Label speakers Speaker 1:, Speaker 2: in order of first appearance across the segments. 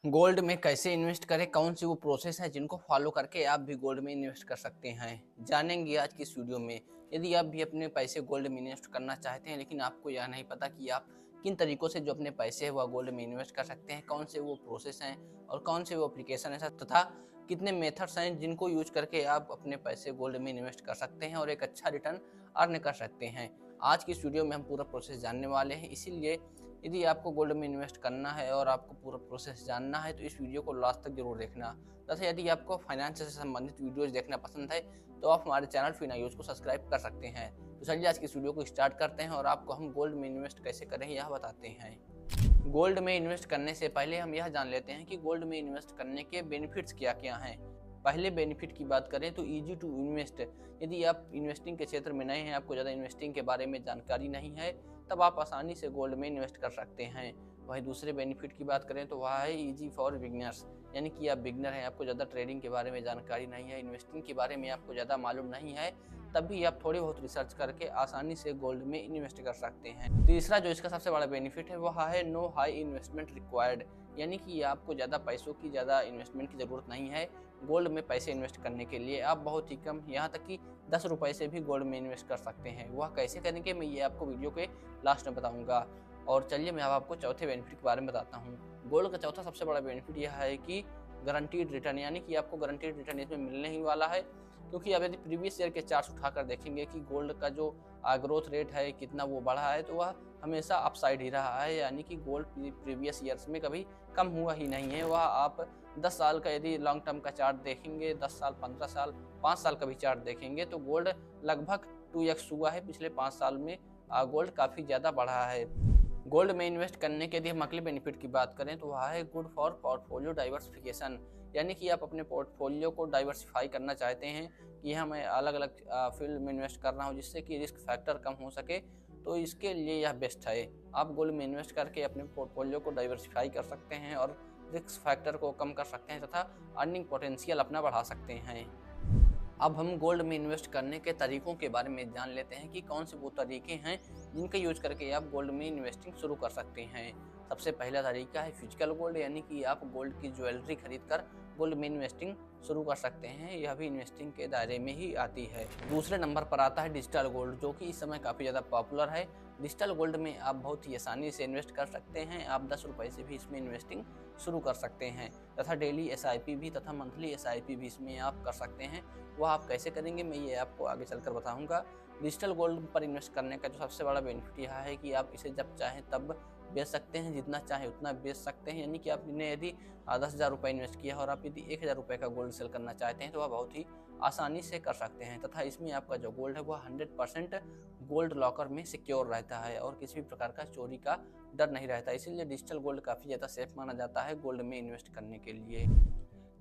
Speaker 1: Gold में कैसे invest करें, कौन सी वो प्रोसेस है जिनको फॉलो करके आप भी गोल्ड में इन्वेस्ट कर सकते हैं, जानेंगे आज की इस वीडियो में। यदि आप भी अपने पैसे गोल्ड में इन्वेस्ट करना चाहते हैं लेकिन आपको यह नहीं पता कि आप किन तरीकों से जो अपने पैसे हैं वह गोल्ड में इन्वेस्ट कर सकते हैं, कौन से वो प्रोसेस हैं और कौन से वो एप्लीकेशन है तथा कितने मेथड्स हैं जिनको यूज करके आप अपने पैसे गोल्ड में इन्वेस्ट कर सकते हैं और एक अच्छा रिटर्न अर्न कर सकते हैं। आज की इस वीडियो में हम पूरा प्रोसेस जानने वाले हैं, इसीलिए यदि आपको गोल्ड में इन्वेस्ट करना है और आपको पूरा प्रोसेस जानना है तो इस वीडियो को लास्ट तक जरूर देखना। तथा यदि आपको फाइनेंस से संबंधित वीडियोज देखना पसंद है तो आप हमारे चैनल फिनायूज को सब्सक्राइब कर सकते हैं। तो चलिए आज की इस वीडियो को स्टार्ट करते हैं और आपको हम गोल्ड में इन्वेस्ट कैसे करें यह बताते हैं। गोल्ड में इन्वेस्ट करने से पहले हम यह जान लेते हैं कि गोल्ड में इन्वेस्ट करने के बेनिफिट्स क्या क्या हैं। पहले बेनिफिट की बात करें तो इजी टू इन्वेस्ट। यदि आप इन्वेस्टिंग के क्षेत्र में नए हैं, आपको ज़्यादा इन्वेस्टिंग के बारे में जानकारी नहीं है, तब आप आसानी से गोल्ड में इन्वेस्ट कर सकते हैं। वहीं दूसरे बेनिफिट की बात करें तो वह है इजी फॉर बिगनर्स, यानी कि आप बिगनर हैं, आपको ज़्यादा ट्रेडिंग के बारे में जानकारी नहीं है, इन्वेस्टिंग के बारे में आपको ज़्यादा मालूम नहीं है, तब भी आप थोड़ी बहुत रिसर्च करके आसानी से गोल्ड में इन्वेस्ट कर सकते हैं। तीसरा जो इसका सबसे बड़ा बेनिफिट है वह है नो हाई इन्वेस्टमेंट रिक्वायर्ड, यानी कि आपको ज़्यादा पैसों की ज़्यादा इन्वेस्टमेंट की ज़रूरत नहीं है। गोल्ड में पैसे इन्वेस्ट करने के लिए आप बहुत ही कम, यहाँ तक कि 10 रुपये से भी गोल्ड में इन्वेस्ट कर सकते हैं। वह कैसे करेंगे मैं ये आपको वीडियो के लास्ट में बताऊंगा। और चलिए मैं अब आपको चौथे बेनिफिट के बारे में बताता हूँ। गोल्ड का चौथा सबसे बड़ा बेनिफिट यह है कि गारंटीड रिटर्न, यानी कि आपको गारंटीड रिटर्न इसमें मिलने ही वाला है। क्योंकि आप यदि प्रीवियस ईयर के चार्ट्स उठाकर देखेंगे कि गोल्ड का जो ग्रोथ रेट है कितना वो बढ़ा है, तो वह हमेशा अपसाइड ही रहा है, यानी कि गोल्ड प्रीवियस ईयर्स में कभी कम हुआ ही नहीं है। वह आप 10 साल का यदि लॉन्ग टर्म का चार्ट देखेंगे, 10 साल, 15 साल, 5 साल का भी चार्ट देखेंगे तो गोल्ड लगभग 2x हुआ है पिछले 5 साल में। गोल्ड काफ़ी ज़्यादा बढ़ा है। गोल्ड में इन्वेस्ट करने के यदि हम अगले बेनिफिट की बात करें तो वह है गुड फॉर पोर्टफोलियो डाइवर्सिफिकेशन, यानी कि आप अपने पोर्टफोलियो को डाइवर्सिफाई करना चाहते हैं कि हमें अलग अलग फील्ड में इन्वेस्ट करना हो जिससे कि रिस्क फैक्टर कम हो सके, तो इसके लिए यह बेस्ट है। आप गोल्ड में इन्वेस्ट करके अपने पोर्टफोलियो को डाइवर्सिफाई कर सकते हैं और रिस्क फैक्टर को कम कर सकते हैं तथा अर्निंग पोटेंशियल अपना बढ़ा सकते हैं। अब हम गोल्ड में इन्वेस्ट करने के तरीकों के बारे में जान लेते हैं कि कौन से वो तरीके हैं जिनका यूज करके आप गोल्ड में इन्वेस्टिंग शुरू कर सकते हैं। सबसे पहला तरीका है फिजिकल गोल्ड, यानी कि आप गोल्ड की ज्वेलरी खरीद कर गोल्ड में इन्वेस्टिंग शुरू कर सकते हैं। यह भी इन्वेस्टिंग के दायरे में ही आती है। दूसरे नंबर पर आता है डिजिटल गोल्ड, जो कि इस समय काफ़ी ज़्यादा पॉपुलर है। डिजिटल गोल्ड में आप बहुत ही आसानी से इन्वेस्ट कर सकते हैं। आप 10 रुपये से भी इसमें इन्वेस्टिंग शुरू कर सकते हैं तथा डेली SIP भी तथा मंथली SIP भी इसमें आप कर सकते हैं। वह आप कैसे करेंगे मैं ये आपको आगे चलकर बताऊंगा। डिजिटल गोल्ड पर इन्वेस्ट करने का जो सबसे बड़ा बेनिफिट यह है कि आप इसे जब चाहें तब बेच सकते हैं, जितना चाहें उतना बेच सकते हैं। यानी कि आपने यदि 10,000 रुपये इन्वेस्ट किया और आप यदि 1,000 रुपये का गोल्ड सेल करना चाहते हैं तो वह बहुत ही आसानी से कर सकते हैं तथा इसमें आपका जो गोल्ड है वह 100% गोल्ड लॉकर में सिक्योर रहता है और किसी भी प्रकार का चोरी का डर नहीं रहता। इसीलिए डिजिटल गोल्ड काफ़ी ज़्यादा सेफ माना जाता है गोल्ड में इन्वेस्ट करने के लिए।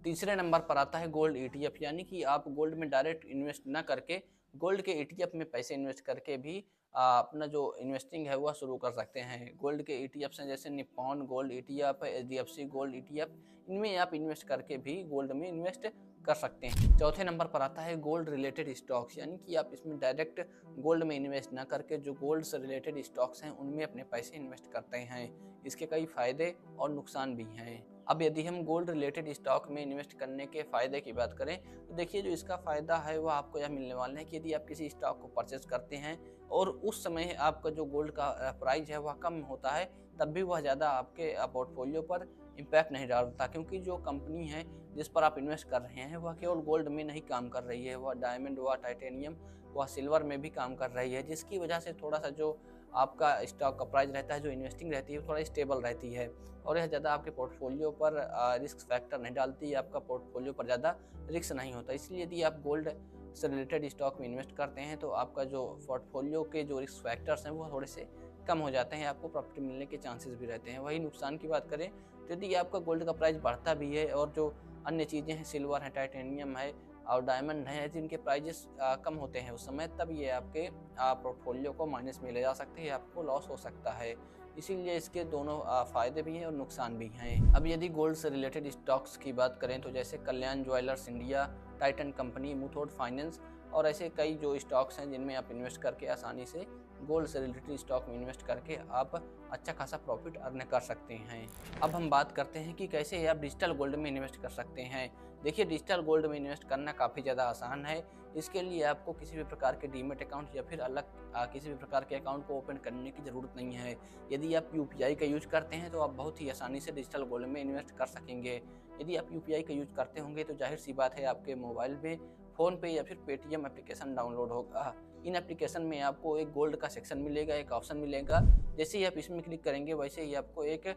Speaker 1: तीसरे नंबर पर आता है गोल्ड ETF, यानी कि आप गोल्ड में डायरेक्ट इन्वेस्ट ना करके गोल्ड के ETF में पैसे इन्वेस्ट करके भी अपना जो इन्वेस्टिंग है वह शुरू कर सकते हैं। गोल्ड के ETFs हैं जैसे Nippon gold ETF, HDFC gold ETF, इनमें आप इन्वेस्ट करके भी गोल्ड में इन्वेस्ट कर सकते हैं। चौथे नंबर पर आता है गोल्ड रिलेटेड स्टॉक्स, यानी कि आप इसमें डायरेक्ट गोल्ड में इन्वेस्ट ना करके जो गोल्ड से रिलेटेड स्टॉक्स हैं उनमें अपने पैसे इन्वेस्ट करते हैं। इसके कई फायदे और नुकसान भी हैं। अब यदि हम गोल्ड रिलेटेड स्टॉक में इन्वेस्ट करने के फ़ायदे की बात करें तो देखिए जो इसका फ़ायदा है वह आपको यह मिलने वाला है कि यदि आप किसी स्टॉक को परचेज करते हैं और उस समय आपका जो गोल्ड का प्राइस है वह कम होता है, तब भी वह ज़्यादा आपके पोर्टफोलियो पर इम्पैक्ट नहीं डालता, क्योंकि जो कंपनी है जिस पर आप इन्वेस्ट कर रहे हैं वह केवल गोल्ड में नहीं काम कर रही है, वह डायमंड, वह टाइटेनियम, वह सिल्वर में भी काम कर रही है, जिसकी वजह से थोड़ा सा जो आपका स्टॉक का प्राइस रहता है, जो इन्वेस्टिंग रहती है, थोड़ा स्टेबल रहती है और यह ज़्यादा आपके पोर्टफोलियो पर रिस्क फैक्टर नहीं डालती, आपका पोर्टफोलियो पर ज़्यादा रिस्क नहीं होता। इसलिए यदि आप गोल्ड से रिलेटेड स्टॉक में इन्वेस्ट करते हैं तो आपका जो पोर्टफोलियो के जो रिस्क फैक्टर्स हैं वो थोड़े से कम हो जाते हैं, आपको प्रॉफिट मिलने के चांसेस भी रहते हैं। वही नुकसान की बात करें तो यदि आपका गोल्ड का प्राइस बढ़ता भी है और जो अन्य चीज़ें हैं, सिल्वर है, टाइटेनियम है और डायमंड है, जिनके प्राइजेस कम होते हैं उस समय, तब ये आपके पोर्टफोलियो को माइनस में ले जा सकते हैं, आपको लॉस हो सकता है। इसीलिए इसके दोनों फ़ायदे भी हैं और नुकसान भी हैं। अब यदि गोल्ड से रिलेटेड स्टॉक्स की बात करें तो जैसे Kalyan jewellers India, Titan company, Muthoot finance और ऐसे कई जो स्टॉक्स हैं जिनमें आप इन्वेस्ट करके आसानी से गोल्ड से रिलेटेड स्टॉक में इन्वेस्ट करके आप अच्छा खासा प्रॉफिट अर्न कर सकते हैं। अब हम बात करते हैं कि कैसे आप डिजिटल गोल्ड में इन्वेस्ट कर सकते हैं। देखिए, डिजिटल गोल्ड में इन्वेस्ट करना काफ़ी ज़्यादा आसान है। इसके लिए आपको किसी भी प्रकार के डीमेट अकाउंट या फिर अलग किसी भी प्रकार के अकाउंट को ओपन करने की ज़रूरत नहीं है। यदि आप यूपीआई का यूज़ करते हैं तो आप बहुत ही आसानी से डिजिटल गोल्ड में इन्वेस्ट कर सकेंगे। यदि आप यूपीआई का यूज़ करते होंगे तो जाहिर सी बात है आपके मोबाइल में फ़ोनपे या फिर पेटीएम एप्लीकेशन डाउनलोड होगा। इन एप्लीकेशन में आपको एक गोल्ड का सेक्शन मिलेगा, एक ऑप्शन मिलेगा। जैसे ही आप इसमें क्लिक करेंगे वैसे ही आपको एक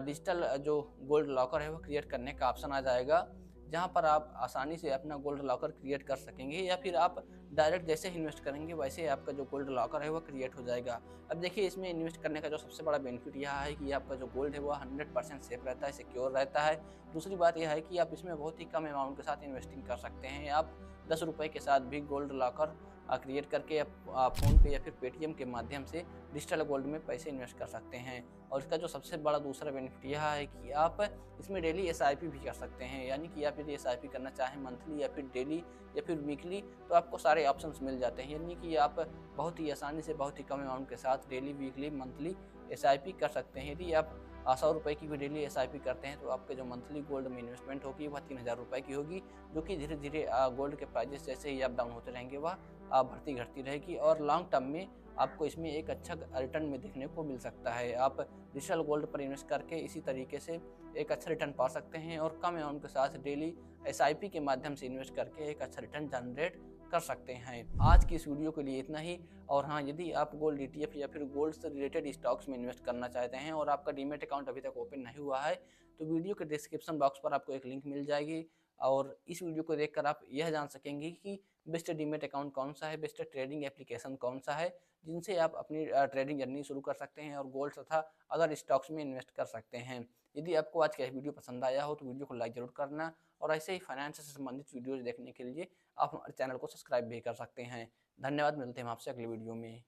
Speaker 1: डिजिटल जो गोल्ड लॉकर है वो क्रिएट करने का ऑप्शन आ जाएगा, जहाँ पर आप आसानी से अपना गोल्ड लॉकर क्रिएट कर सकेंगे, या फिर आप डायरेक्ट जैसे ही इन्वेस्ट करेंगे वैसे ही आपका जो गोल्ड लॉकर है वो क्रिएट हो जाएगा। अब देखिए, इसमें इन्वेस्ट करने का जो सबसे बड़ा बेनिफिट यह है कि आपका जो गोल्ड है वो 100% सेफ रहता है, सिक्योर रहता है। दूसरी बात यह है कि आप इसमें बहुत ही कम अमाउंट के साथ इन्वेस्टिंग कर सकते हैं। आप 10 रुपये के साथ भी गोल्ड लॉकर क्रिएट करके आप फ़ोनपे या फिर पेटीएम के माध्यम से डिजिटल गोल्ड में पैसे इन्वेस्ट कर सकते हैं। और इसका जो सबसे बड़ा दूसरा बेनिफिट यह है कि आप इसमें डेली एसआईपी भी कर सकते हैं, यानी कि आप यदि एसआईपी करना चाहें मंथली या फिर डेली या फिर वीकली, तो आपको सारे ऑप्शंस मिल जाते हैं। यानी कि आप बहुत ही आसानी से बहुत ही कम अमाउंट के साथ डेली, वीकली, मंथली एसआईपी कर सकते हैं। यदि आप 100 रुपये की भी डेली एसआईपी करते हैं तो आपके जो मंथली गोल्ड में इन्वेस्टमेंट होगी वह 3000 रुपये की होगी, जो कि धीरे धीरे गोल्ड के प्राइजेस जैसे ही आप डाउन होते रहेंगे वह बढ़ती घटती रहेगी, और लॉन्ग टर्म में आपको इसमें एक अच्छा रिटर्न में देखने को मिल सकता है। आप डिजिटल गोल्ड पर इन्वेस्ट करके इसी तरीके से एक अच्छा रिटर्न पा सकते हैं, और कम अमाउंट के साथ डेली एसआईपी के माध्यम से इन्वेस्ट करके एक अच्छा रिटर्न जनरेट कर सकते हैं। आज की इस वीडियो के लिए इतना ही। और हाँ, यदि आप गोल्ड ईटीएफ या फिर गोल्ड से रिलेटेड स्टॉक्स में इन्वेस्ट करना चाहते हैं और आपका डीमेट अकाउंट अभी तक ओपन नहीं हुआ है, तो वीडियो के डिस्क्रिप्शन बॉक्स पर आपको एक लिंक मिल जाएगी, और इस वीडियो को देखकर आप यह जान सकेंगे कि बेस्ट डीमेट अकाउंट कौन सा है, बेस्ट ट्रेडिंग एप्लीकेशन कौन सा है, जिनसे आप अपनी ट्रेडिंग जर्नी शुरू कर सकते हैं और गोल्ड तथा अदर स्टॉक्स में इन्वेस्ट कर सकते हैं। यदि आपको आज का यह वीडियो पसंद आया हो तो वीडियो को लाइक जरूर करना, और ऐसे ही फाइनेंस से संबंधित वीडियोज देखने के लिए आप हमारे चैनल को सब्सक्राइब भी कर सकते हैं। धन्यवाद, मिलते हैं आपसे अगली वीडियो में।